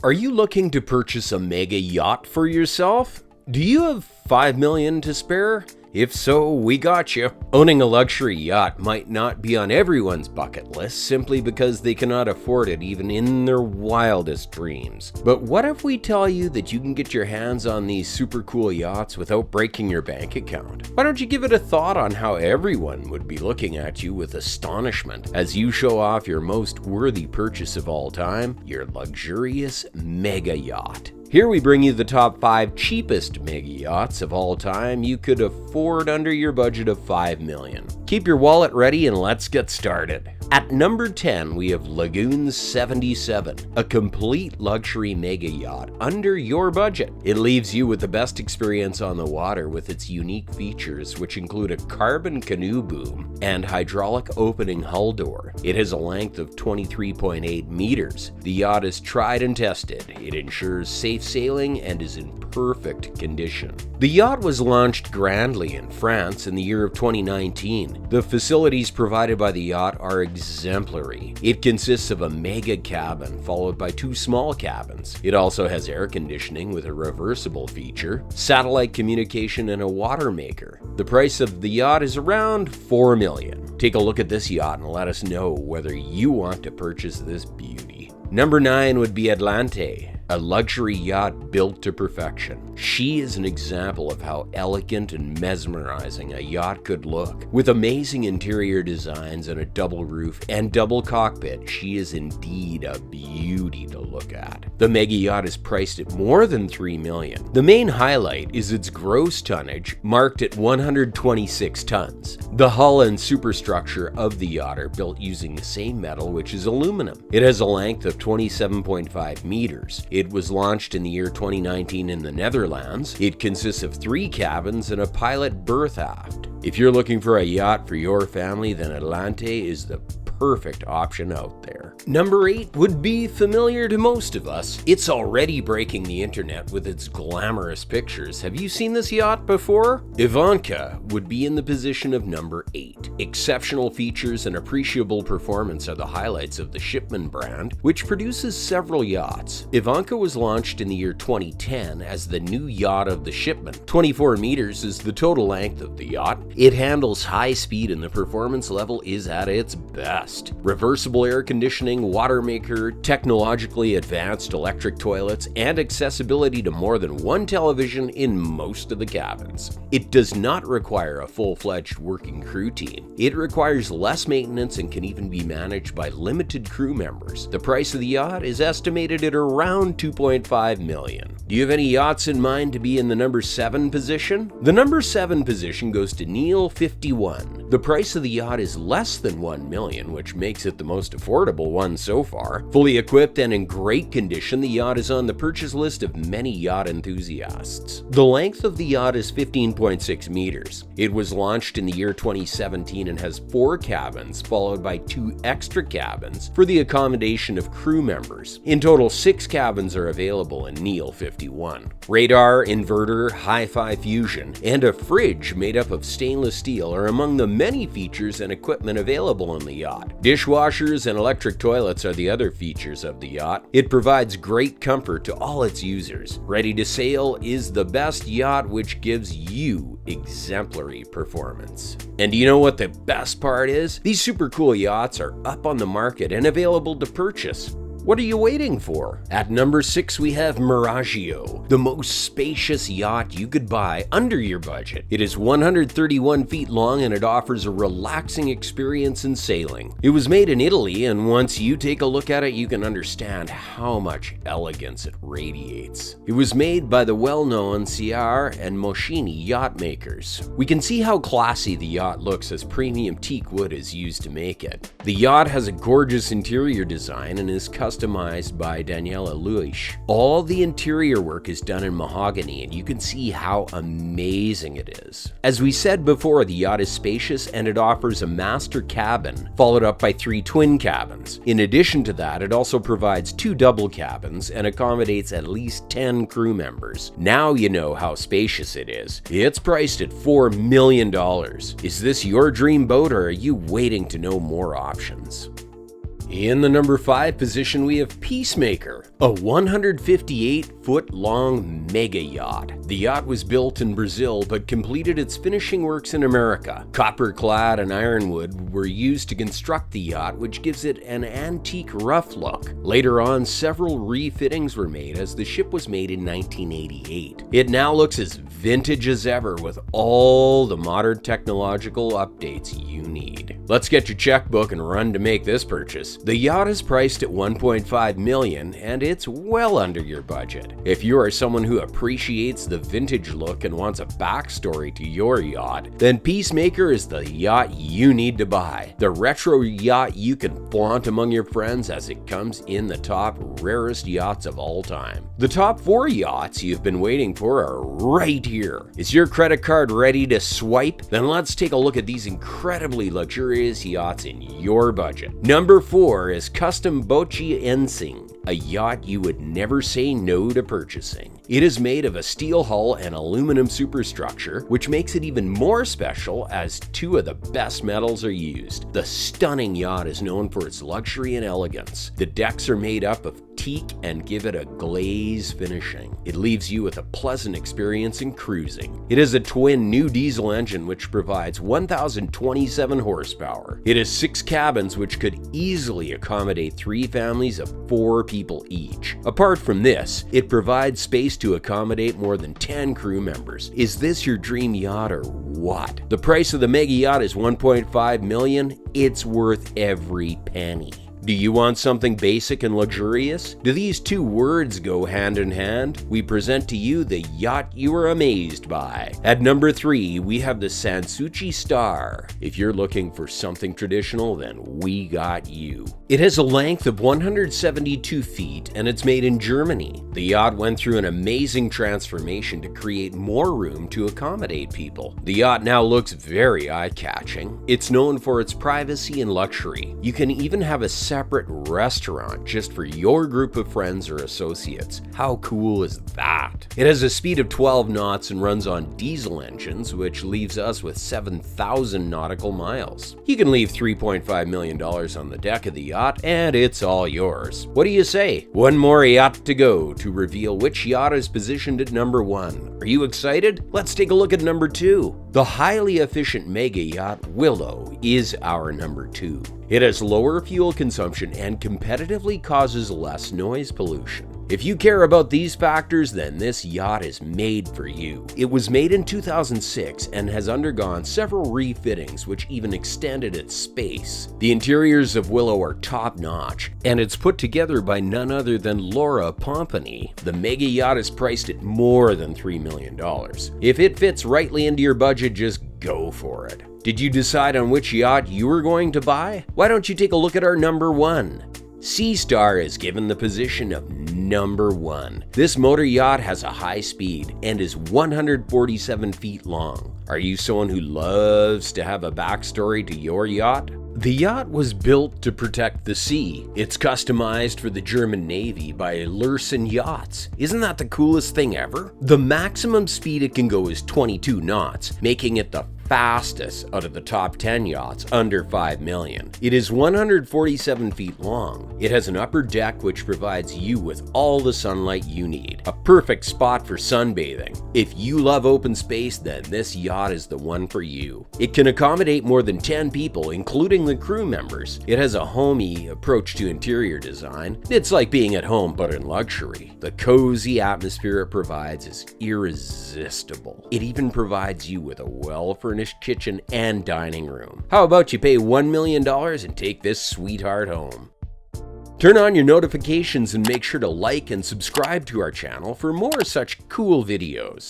Are you looking to purchase a mega yacht for yourself? Do you have $5 million to spare? If so, we got you. Owning a luxury yacht might not be on everyone's bucket list simply because they cannot afford it even in their wildest dreams. But what if we tell you that you can get your hands on these super cool yachts without breaking your bank account? Why don't you give it a thought on how everyone would be looking at you with astonishment as you show off your most worthy purchase of all time, your luxurious mega yacht. Here we bring you the top 5 cheapest mega yachts of all time you could afford under your budget of $5 million. Keep your wallet ready and let's get started. At number 10, we have Lagoon 77, a complete luxury mega yacht under your budget. It leaves you with the best experience on the water with its unique features, which include a carbon canoe boom and hydraulic opening hull door. It has a length of 23.8 meters. The yacht is tried and tested. It ensures safe sailing and is in perfect condition. The yacht was launched grandly in France in the year of 2019. The facilities provided by the yacht are exemplary. It consists of a mega cabin followed by 2 small cabins. It also has air conditioning with a reversible feature, satellite communication, and a water maker. The price of the yacht is around $4 million. Take a look at this yacht and let us know whether you want to purchase this beauty. Number 9 would be Atlante, a luxury yacht built to perfection. She is an example of how elegant and mesmerizing a yacht could look. With amazing interior designs and a double roof and double cockpit, she is indeed a beauty to look at. The mega yacht is priced at more than $3 million. The main highlight is its gross tonnage, marked at 126 tons. The hull and superstructure of the yacht are built using the same metal, which is aluminum. It has a length of 27.5 meters. It was launched in the year 2019 in the Netherlands. It consists of 3 cabins and a pilot berth aft. If you're looking for a yacht for your family, then Atlante is the perfect option out there. Number 8 would be familiar to most of us. It's already breaking the internet with its glamorous pictures. Have you seen this yacht before? Ivanka would be in the position of number 8. Exceptional features and appreciable performance are the highlights of the Shipman brand, which produces several yachts. Ivanka was launched in the year 2010 as the new yacht of the Shipman. 24 meters is the total length of the yacht. It handles high speed and the performance level is at its best. Reversible air conditioning, water maker, technologically advanced electric toilets, and accessibility to more than 1 television in most of the cabins. It does not require a full-fledged working crew team. It requires less maintenance and can even be managed by limited crew members. The price of the yacht is estimated at around $2.5 million. Do you have any yachts in mind to be in the number 7 position? The number 7 position goes to Neil 51. The price of the yacht is less than $1 million, which makes it the most affordable one so far. Fully equipped and in great condition, the yacht is on the purchase list of many yacht enthusiasts. The length of the yacht is 15.6 meters. It was launched in the year 2017 and has 4 cabins, followed by 2 extra cabins for the accommodation of crew members. In total, 6 cabins are available in Neil 51. Radar, inverter, hi-fi fusion, and a fridge made up of stainless steel are among the many features and equipment available on the yacht. Dishwashers and electric toilets are the other features of the yacht. It provides great comfort to all its users. Ready to Sail is the best yacht, which gives you exemplary performance. And do you know what the best part is? These super cool yachts are up on the market and available to purchase. What are you waiting for? At number 6, we have Maragio, the most spacious yacht you could buy under your budget. It is 131 feet long and it offers a relaxing experience in sailing. It was made in Italy, and once you take a look at it, you can understand how much elegance it radiates. It was made by the well-known Seastar and Moschini yacht makers. We can see how classy the yacht looks as premium teak wood is used to make it. The yacht has a gorgeous interior design and is customized by Daniela Luish. All the interior work is done in mahogany, and you can see how amazing it is. As we said before, the yacht is spacious and it offers a master cabin, followed up by 3 twin cabins. In addition to that, it also provides 2 double cabins and accommodates at least 10 crew members. Now you know how spacious it is. It's priced at $4 million. Is this your dream boat, or are you waiting to know more options? In the number 5 position, we have Peacemaker, a 158-foot-long mega yacht. The yacht was built in Brazil but completed its finishing works in America. Copper clad and ironwood were used to construct the yacht, which gives it an antique rough look. Later on, several refittings were made as the ship was made in 1988. It now looks as vintage as ever with all the modern technological updates you need. Let's get your checkbook and run to make this purchase. The yacht is priced at $1.5 million and it's well under your budget. If you are someone who appreciates the vintage look and wants a backstory to your yacht, then Peacemaker is the yacht you need to buy. The retro yacht you can flaunt among your friends as it comes in the top rarest yachts of all time. The top 4 yachts you've been waiting for are right here. Is your credit card ready to swipe? Then let's take a look at these incredibly luxurious yachts in your budget. Number 4 is Custom Bochi Ensing, a yacht you would never say no to purchasing. It is made of a steel hull and aluminum superstructure, which makes it even more special as 2 of the best metals are used. The stunning yacht is known for its luxury and elegance. The decks are made up of teak and give it a glaze finishing. It leaves you with a pleasant experience in cruising. It is a twin new diesel engine which provides 1,027 horsepower. It has 6 cabins which could easily accommodate 3 families of 4 people each. Apart from this, it provides space to accommodate more than 10 crew members. Is this your dream yacht or what? The price of the mega yacht is $1.5 million. It's worth every penny. Do you want something basic and luxurious? Do these 2 words go hand in hand? We present to you the yacht you are amazed by. At number 3, we have the Sansuchi Star. If you're looking for something traditional, then we got you. It has a length of 172 feet and it's made in Germany. The yacht went through an amazing transformation to create more room to accommodate people. The yacht now looks very eye-catching. It's known for its privacy and luxury. You can even have a separate restaurant just for your group of friends or associates. How cool is that? It has a speed of 12 knots and runs on diesel engines, which leaves us with 7,000 nautical miles. You can leave $3.5 million on the deck of the yacht and it's all yours. What do you say? One more yacht to go to reveal which yacht is positioned at number 1. Are you excited? Let's take a look at number 2. The highly efficient mega yacht Willow is our number 2. It has lower fuel consumption and competitively causes less noise pollution. If you care about these factors, then this yacht is made for you. It was made in 2006 and has undergone several refittings which even extended its space. The interiors of Willow are top-notch, and it's put together by none other than Laura Pompany. The mega yacht is priced at more than $3 million. If it fits rightly into your budget, just go for it. Did you decide on which yacht you were going to buy? Why don't you take a look at our number 1? Seastar is given the position of number 1. This motor yacht has a high speed and is 147 feet long. Are you someone who loves to have a backstory to your yacht? The yacht was built to protect the sea. It's customized for the German Navy by Lursen Yachts. Isn't that the coolest thing ever? The maximum speed it can go is 22 knots, making it the fastest out of the top 10 yachts under $5 million. It is 147 feet long. It has an upper deck which provides you with all the sunlight you need. A perfect spot for sunbathing. If you love open space, then this yacht is the one for you. It can accommodate more than 10 people, including the crew members. It has a homey approach to interior design. It's like being at home but in luxury. The cozy atmosphere it provides is irresistible. It even provides you with a well-furnished kitchen and dining room. How about you pay $1 million and take this sweetheart home? Turn on your notifications and make sure to like and subscribe to our channel for more such cool videos.